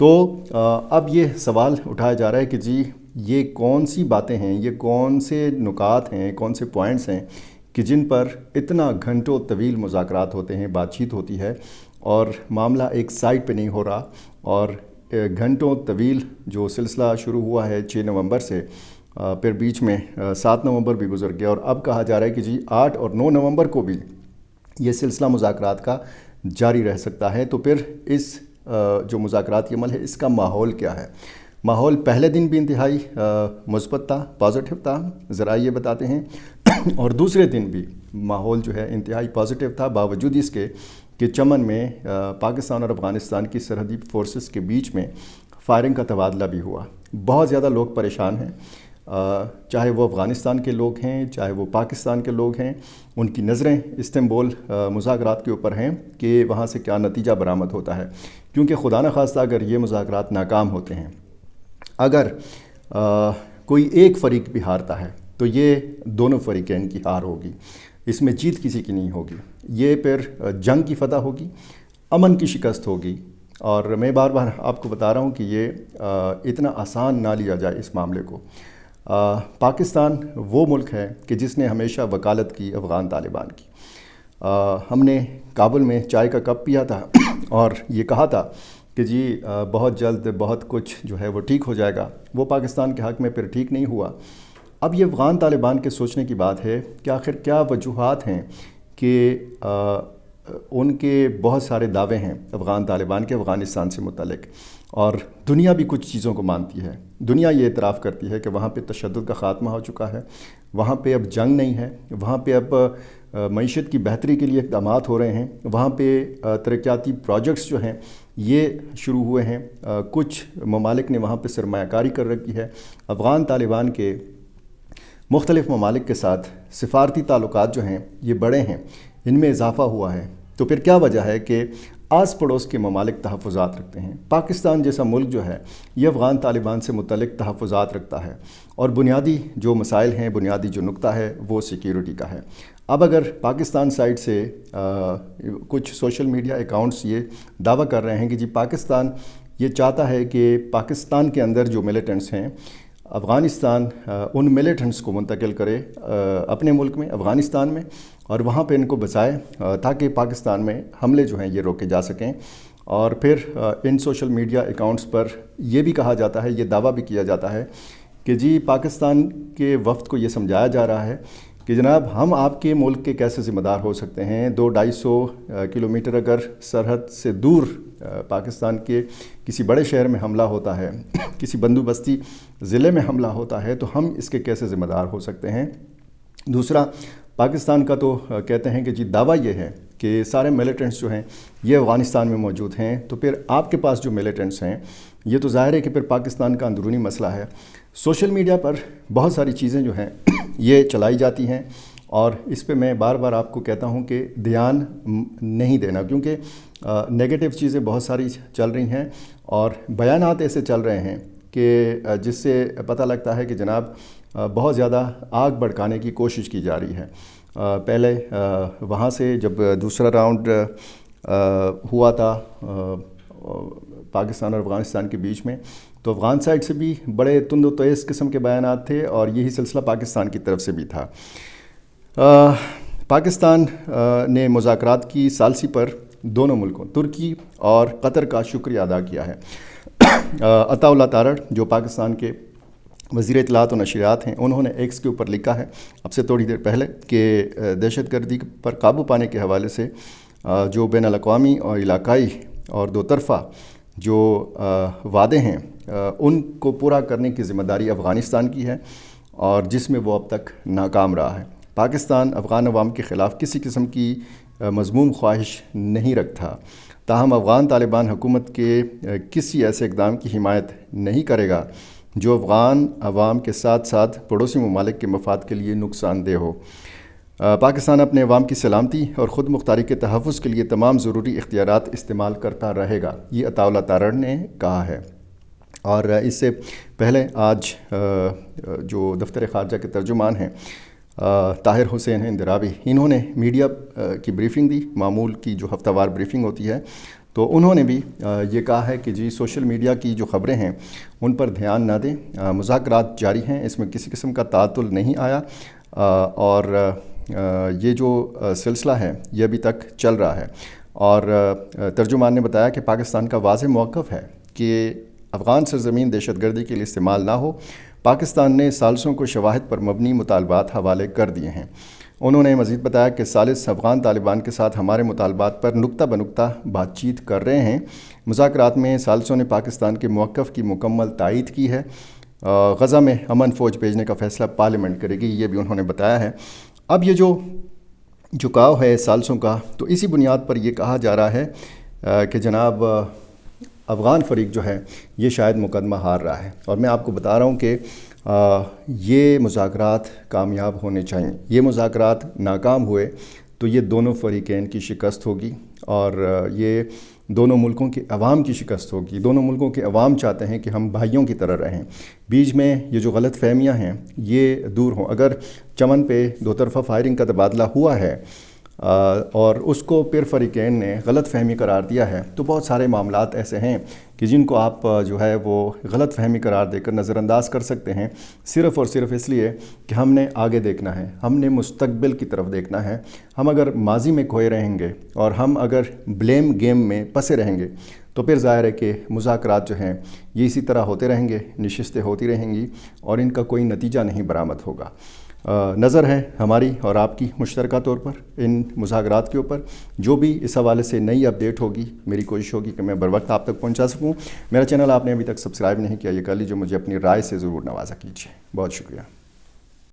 تو اب یہ سوال اٹھایا جا رہا ہے کہ جی یہ کون سی باتیں ہیں، یہ کون سے نکات ہیں، کون سے پوائنٹس ہیں کہ جن پر اتنا گھنٹوں طویل مذاکرات ہوتے ہیں، بات چیت ہوتی ہے اور معاملہ ایک سائٹ پہ نہیں ہو رہا، اور گھنٹوں طویل جو سلسلہ شروع ہوا ہے 6 نومبر سے، پھر بیچ میں 7 نومبر بھی گزر گیا، اور اب کہا جا رہا ہے کہ جی 8 اور 9 نومبر کو بھی یہ سلسلہ مذاکرات کا جاری رہ سکتا ہے۔ تو پھر اس جو مذاکراتی عمل ہے اس کا ماحول کیا ہے؟ ماحول پہلے دن بھی انتہائی مثبت تھا، پازیٹیو تھا، ذرائع یہ بتاتے ہیں، اور دوسرے دن بھی ماحول جو ہے انتہائی پازیٹیو تھا، باوجود اس کے کہ چمن میں پاکستان اور افغانستان کی سرحدی فورسز کے بیچ میں فائرنگ کا تبادلہ بھی ہوا۔ بہت زیادہ لوگ پریشان ہیں، چاہے وہ افغانستان کے لوگ ہیں، چاہے وہ پاکستان کے لوگ ہیں، ان کی نظریں استنبول مذاکرات کے اوپر ہیں کہ وہاں سے کیا نتیجہ برآمد ہوتا ہے، کیونکہ خدا نخواستہ اگر یہ مذاکرات ناکام ہوتے ہیں، اگر کوئی ایک فریق بھی ہارتا ہے تو یہ دونوں فریقین کی ہار ہوگی، اس میں جیت کسی کی نہیں ہوگی، یہ پھر جنگ کی فتح ہوگی، امن کی شکست ہوگی۔ اور میں بار بار آپ کو بتا رہا ہوں کہ یہ اتنا آسان نہ لیا جائے اس معاملے کو۔ پاکستان وہ ملک ہے کہ جس نے ہمیشہ وکالت کی افغان طالبان کی۔ ہم نے کابل میں چائے کا کپ پیا تھا اور یہ کہا تھا کہ جی بہت جلد بہت کچھ جو ہے وہ ٹھیک ہو جائے گا، وہ پاکستان کے حق میں پھر ٹھیک نہیں ہوا۔ اب یہ افغان طالبان کے سوچنے کی بات ہے کہ آخر کیا وجوہات ہیں کہ ان کے بہت سارے دعوے ہیں افغان طالبان کے افغانستان سے متعلق، اور دنیا بھی کچھ چیزوں کو مانتی ہے۔ دنیا یہ اعتراف کرتی ہے کہ وہاں پہ تشدد کا خاتمہ ہو چکا ہے، وہاں پہ اب جنگ نہیں ہے، وہاں پہ اب معیشت کی بہتری کے لیے اقدامات ہو رہے ہیں، وہاں پہ ترقیاتی پروجیکٹس جو ہیں یہ شروع ہوئے ہیں، کچھ ممالک نے وہاں پہ سرمایہ کاری کر رکھی ہے۔ افغان طالبان کے مختلف ممالک کے ساتھ سفارتی تعلقات جو ہیں یہ بڑے ہیں، ان میں اضافہ ہوا ہے۔ تو پھر کیا وجہ ہے کہ آس پڑوس کے ممالک تحفظات رکھتے ہیں؟ پاکستان جیسا ملک جو ہے یہ افغان طالبان سے متعلق تحفظات رکھتا ہے، اور بنیادی جو مسائل ہیں، بنیادی جو نقطہ ہے وہ سیکیورٹی کا ہے۔ اب اگر پاکستان سائٹ سے کچھ سوشل میڈیا اکاؤنٹس یہ دعویٰ کر رہے ہیں کہ جی پاکستان یہ چاہتا ہے کہ پاکستان کے اندر جو ملیٹنٹس ہیں، افغانستان ان ملیٹنٹس کو منتقل کرے اپنے ملک میں، افغانستان میں، اور وہاں پہ ان کو بچائے تاکہ پاکستان میں حملے جو ہیں یہ روکے جا سکیں۔ اور پھر ان سوشل میڈیا اکاؤنٹس پر یہ بھی کہا جاتا ہے، یہ دعویٰ بھی کیا جاتا ہے کہ جی پاکستان کے وفد کو یہ سمجھایا جا رہا ہے کہ جناب ہم آپ کے ملک کے کیسے ذمہ دار ہو سکتے ہیں؟ 200-250 کلومیٹر اگر سرحد سے دور پاکستان کے کسی بڑے شہر میں حملہ ہوتا ہے، کسی بندوبستی ضلع میں حملہ ہوتا ہے، تو ہم اس کے کیسے ذمہ دار ہو سکتے ہیں؟ دوسرا، پاکستان کا تو کہتے ہیں کہ جی دعویٰ یہ ہے کہ سارے ملیٹنٹس جو ہیں یہ افغانستان میں موجود ہیں، تو پھر آپ کے پاس جو ملیٹنٹس ہیں یہ تو ظاہر ہے کہ پھر پاکستان کا اندرونی مسئلہ ہے۔ سوشل میڈیا پر بہت ساری چیزیں جو ہیں یہ چلائی جاتی ہیں، اور اس پہ میں بار بار آپ کو کہتا ہوں کہ دھیان نہیں دینا، کیونکہ نیگیٹو چیزیں بہت ساری چل رہی ہیں اور بیانات ایسے چل رہے ہیں کہ جس سے پتہ لگتا ہے کہ جناب بہت زیادہ آگ بھڑکانے کی کوشش کی جا رہی ہے۔ پہلے وہاں سے جب دوسرا راؤنڈ ہوا تھا پاکستان اور افغانستان کے بیچ میں، تو افغان سائڈ سے بھی بڑے تند و تیز قسم کے بیانات تھے، اور یہی سلسلہ پاکستان کی طرف سے بھی تھا۔ پاکستان نے مذاکرات کی ثالثی پر دونوں ملکوں ترکی اور قطر کا شکریہ ادا کیا ہے۔ عطا اللہ تارڑ جو پاکستان کے وزیر اطلاعات و نشریات ہیں، انہوں نے ایکس کے اوپر لکھا ہے اب سے تھوڑی دیر پہلے کہ دہشت گردی پر قابو پانے کے حوالے سے جو بین الاقوامی اور علاقائی اور دو طرفہ جو وعدے ہیں ان کو پورا کرنے کی ذمہ داری افغانستان کی ہے، اور جس میں وہ اب تک ناکام رہا ہے۔ پاکستان افغان عوام کے خلاف کسی قسم کی مذموم خواہش نہیں رکھتا، تاہم افغان طالبان حکومت کے کسی ایسے اقدام کی حمایت نہیں کرے گا جو افغان عوام کے ساتھ ساتھ پڑوسی ممالک کے مفاد کے لیے نقصان دہ ہو۔ پاکستان اپنے عوام کی سلامتی اور خود مختاری کے تحفظ کے لیے تمام ضروری اختیارات استعمال کرتا رہے گا، یہ عطا اللہ تارڑ نے کہا ہے۔ اور اس سے پہلے آج جو دفتر خارجہ کے ترجمان ہیں طاہر حسین اندرابی، انہوں نے میڈیا کی بریفنگ دی، معمول کی جو ہفتہ وار بریفنگ ہوتی ہے، تو انہوں نے بھی یہ کہا ہے کہ جی سوشل میڈیا کی جو خبریں ہیں ان پر دھیان نہ دیں، مذاکرات جاری ہیں، اس میں کسی قسم کا تعطل نہیں آیا، اور یہ جو سلسلہ ہے یہ ابھی تک چل رہا ہے۔ اور ترجمان نے بتایا کہ پاکستان کا واضح موقف ہے کہ افغان سرزمین دہشت گردی کے لیے استعمال نہ ہو۔ پاکستان نے ثالثوں کو شواہد پر مبنی مطالبات حوالے کر دیے ہیں۔ انہوں نے مزید بتایا کہ ثالث افغان طالبان کے ساتھ ہمارے مطالبات پر نقطہ بنقطہ بات چیت کر رہے ہیں۔ مذاکرات میں ثالثوں نے پاکستان کے موقف کی مکمل تائید کی ہے۔ غزہ میں امن فوج بھیجنے کا فیصلہ پارلیمنٹ کرے گی، یہ بھی انہوں نے بتایا ہے۔ اب یہ جو جھکاؤ ہے ثالثوں کا، تو اسی بنیاد پر یہ کہا جا رہا ہے کہ جناب افغان فریق جو ہے یہ شاید مقدمہ ہار رہا ہے، اور میں آپ کو بتا رہا ہوں کہ یہ مذاکرات کامیاب ہونے چاہئیں۔ یہ مذاکرات ناکام ہوئے تو یہ دونوں فریقین کی شکست ہوگی، اور یہ دونوں ملکوں کے عوام کی شکست ہوگی۔ دونوں ملکوں کے عوام چاہتے ہیں کہ ہم بھائیوں کی طرح رہیں، بیچ میں یہ جو غلط فہمیاں ہیں یہ دور ہوں۔ اگر چمن پہ دو طرفہ فائرنگ کا تبادلہ ہوا ہے اور اس کو پھر فریقین نے غلط فہمی قرار دیا ہے، تو بہت سارے معاملات ایسے ہیں کہ جن کو آپ جو ہے وہ غلط فہمی قرار دے کر نظر انداز کر سکتے ہیں، صرف اور صرف اس لیے کہ ہم نے آگے دیکھنا ہے، ہم نے مستقبل کی طرف دیکھنا ہے۔ ہم اگر ماضی میں کھوئے رہیں گے اور ہم اگر بلیم گیم میں پھنسے رہیں گے تو پھر ظاہر ہے کہ مذاکرات جو ہیں یہ اسی طرح ہوتے رہیں گے، نشستیں ہوتی رہیں گی، اور ان کا کوئی نتیجہ نہیں برآمد ہوگا۔ نظر ہے ہماری اور آپ کی مشترکہ طور پر ان مذاکرات کے اوپر۔ جو بھی اس حوالے سے نئی اپڈیٹ ہوگی، میری کوشش ہوگی کہ میں بر وقت آپ تک پہنچا سکوں۔ میرا چینل آپ نے ابھی تک سبسکرائب نہیں کیا، یہ کر لیجیے، مجھے اپنی رائے سے ضرور نوازا کیجیے۔ بہت شکریہ۔